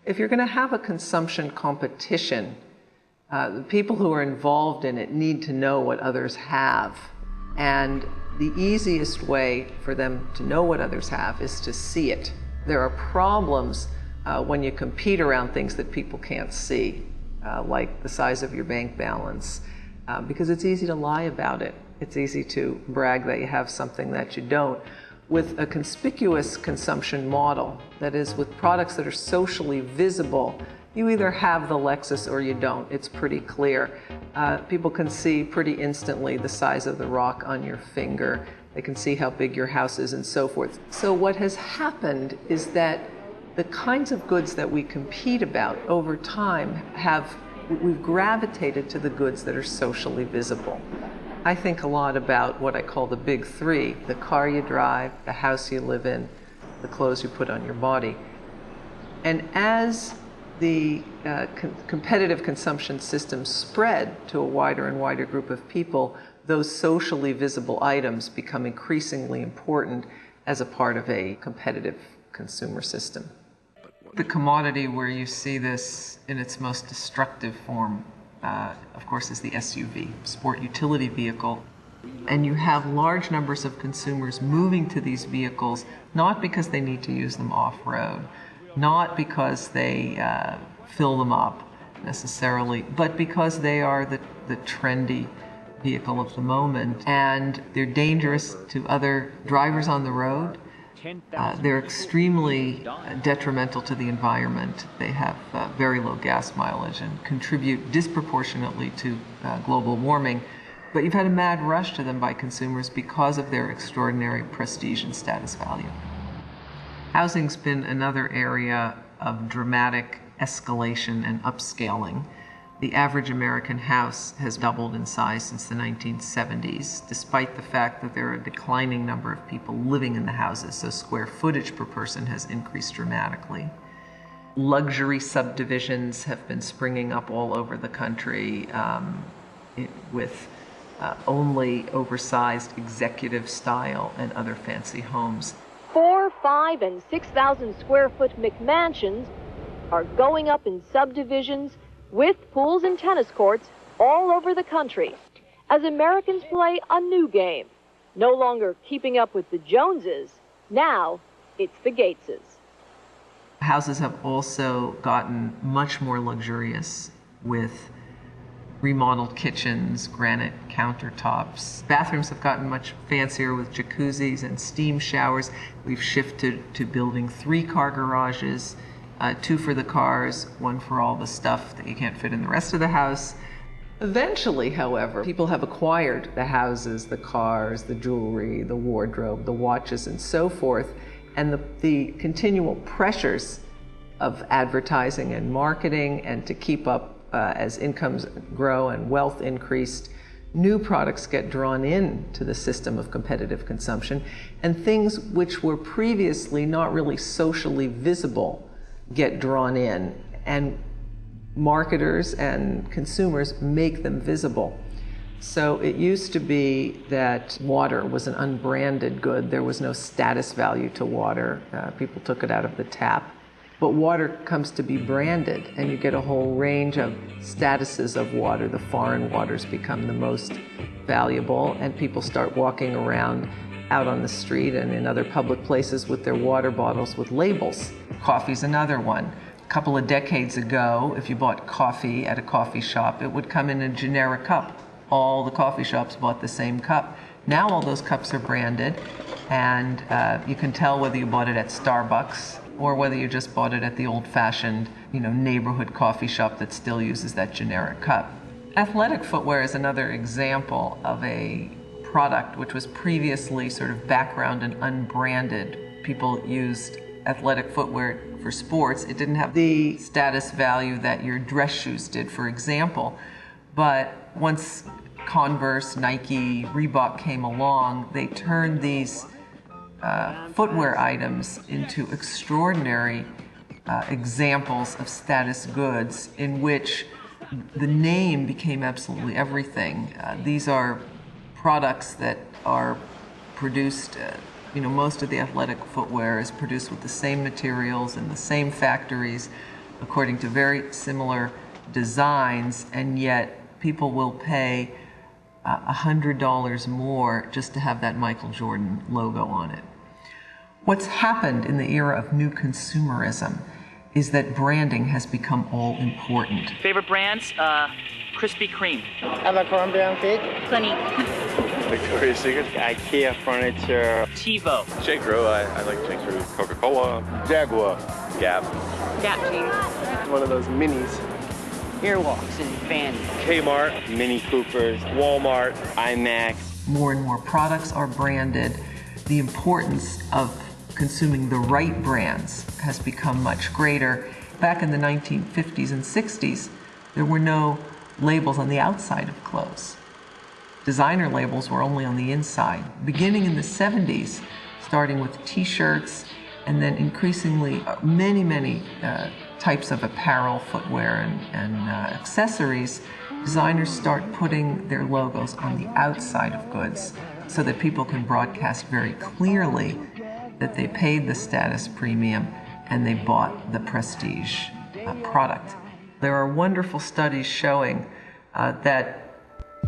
If you're going to have a consumption competition, the people who are involved in it need to know what others have. And the easiest way for them to know what others have is to see it. There are problems when you compete around things that people can't see, like the size of your bank balance, because it's easy to lie about it. It's easy to brag that you have something that you don't. With a conspicuous consumption model, that is, with products that are socially visible, you either have the Lexus or you don't. It's pretty clear. People can see pretty instantly the size of the rock on your finger. They can see how big your house is and so forth. So what has happened is that the kinds of goods that we compete about over time we've gravitated to the goods that are socially visible. I think a lot about what I call the big three: the car you drive, the house you live in, the clothes you put on your body. And as the competitive consumption system spread to a wider and wider group of people, those socially visible items become increasingly important as a part of a competitive consumer system. The commodity where you see this in its most destructive form, of course, is the SUV, sport utility vehicle. And you have large numbers of consumers moving to these vehicles, not because they need to use them off-road, not because they fill them up necessarily, but because they are the trendy vehicle of the moment. And they're dangerous to other drivers on the road. They're extremely detrimental to the environment. They have very low gas mileage and contribute disproportionately to global warming. But you've had a mad rush to them by consumers because of their extraordinary prestige and status value. Housing's been another area of dramatic escalation and upscaling. The average American house has doubled in size since the 1970s, despite the fact that there are a declining number of people living in the houses, so square footage per person has increased dramatically. Luxury subdivisions have been springing up all over the country with only oversized executive style and other fancy homes. 4, 5, and 6,000 square foot McMansions are going up in subdivisions with pools and tennis courts all over the country as Americans play a new game. No longer keeping up with the Joneses, now it's the Gateses. Houses have also gotten much more luxurious with remodeled kitchens, granite countertops. Bathrooms have gotten much fancier with jacuzzis and steam showers. We've shifted to building 3-car garages, 2 for the cars, 1 for all the stuff that you can't fit in the rest of the house. Eventually, however, people have acquired the houses, the cars, the jewelry, the wardrobe, the watches, and so forth, and the continual pressures of advertising and marketing and to keep up as incomes grow and wealth increased, new products get drawn into the system of competitive consumption, and things which were previously not really socially visible get drawn in, and marketers and consumers make them visible. So it used to be that water was an unbranded good. There was no status value to water. People took it out of the tap. But water comes to be branded, and you get a whole range of statuses of water. The foreign waters become the most valuable, and people start walking around out on the street and in other public places with their water bottles with labels. Coffee's another one. A couple of decades ago, if you bought coffee at a coffee shop, it would come in a generic cup. All the coffee shops bought the same cup. Now all those cups are branded, and you can tell whether you bought it at Starbucks or whether you just bought it at the old-fashioned, neighborhood coffee shop that still uses that generic cup. Athletic footwear is another example of a product which was previously sort of background and unbranded. People used athletic footwear for sports. It didn't have the status value that your dress shoes did, for example. But once Converse, Nike, Reebok came along, they turned these footwear items into extraordinary examples of status goods in which the name became absolutely everything. These are products that are produced, most of the athletic footwear is produced with the same materials in the same factories, according to very similar designs, and yet people will pay $100 more just to have that Michael Jordan logo on it. What's happened in the era of new consumerism is that branding has become all important. Favorite brands? Krispy Kreme. Abercrombie & Fitch. Clinique. Victoria's Secret. IKEA furniture. TiVo. J. Crew. I like J. Crew. Coca-Cola. Jaguar. Gap. Gap jeans. One of those minis. Airwalks and Fanny. Kmart. Mini Coopers. Walmart. IMAX. More and more products are branded. The importance of consuming the right brands has become much greater. Back in the 1950s and 60s, there were no labels on the outside of clothes. Designer labels were only on the inside. Beginning in the 70s, starting with t-shirts, and then increasingly many types of apparel, footwear, and accessories, designers start putting their logos on the outside of goods so that people can broadcast very clearly that they paid the status premium and they bought the prestige product. There are wonderful studies showing that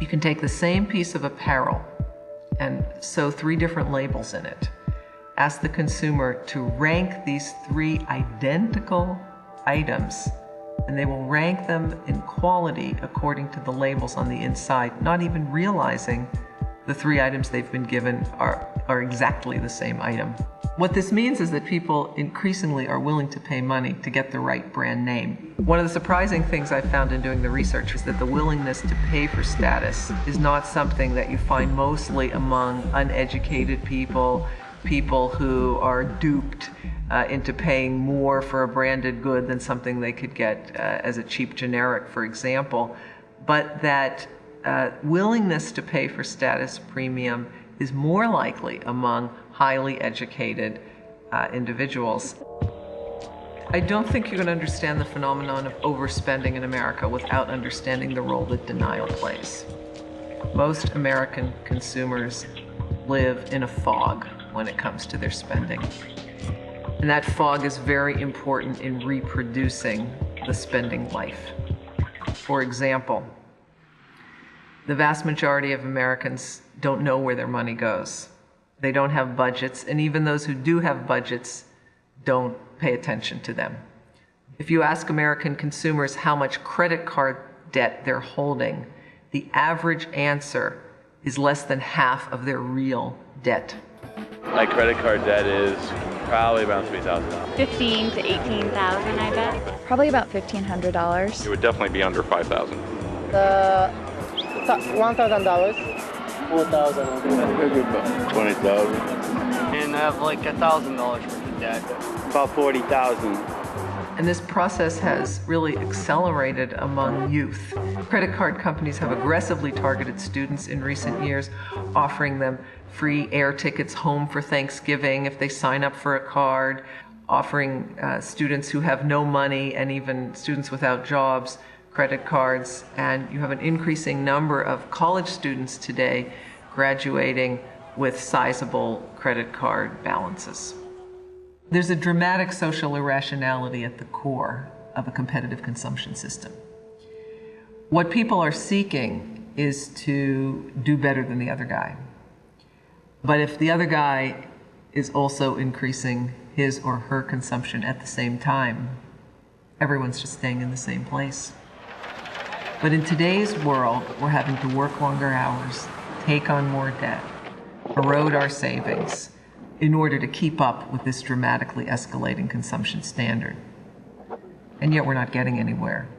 you can take the same piece of apparel and sew 3 different labels in it. Ask the consumer to rank these 3 identical items, and they will rank them in quality according to the labels on the inside, not even realizing the 3 items they've been given are exactly the same item. What this means is that people increasingly are willing to pay money to get the right brand name. One of the surprising things I found in doing the research is that the willingness to pay for status is not something that you find mostly among uneducated people, people who are duped into paying more for a branded good than something they could get as a cheap generic, for example, but that willingness to pay for status premium is more likely among highly educated individuals. I don't think you can understand the phenomenon of overspending in America without understanding the role that denial plays. Most American consumers live in a fog when it comes to their spending. And that fog is very important in reproducing the spending life. For example, the vast majority of Americans don't know where their money goes. They don't have budgets, and even those who do have budgets don't pay attention to them. If you ask American consumers how much credit card debt they're holding, the average answer is less than half of their real debt. My credit card debt is probably around $3,000. $15,000 to $18,000, I bet. Probably about $1,500. It would definitely be under $5,000. $1,000. 4,000. $20,000. And I have like $1,000 worth of debt. About 40,000. And this process has really accelerated among youth. Credit card companies have aggressively targeted students in recent years, offering them free air tickets home for Thanksgiving if they sign up for a card, offering students who have no money and even students without jobs credit cards. And you have an increasing number of college students today graduating with sizable credit card balances. There's a dramatic social irrationality at the core of a competitive consumption system. What people are seeking is to do better than the other guy. But if the other guy is also increasing his or her consumption at the same time, everyone's just staying in the same place. But in today's world, we're having to work longer hours, take on more debt, erode our savings, in order to keep up with this dramatically escalating consumption standard. And yet we're not getting anywhere.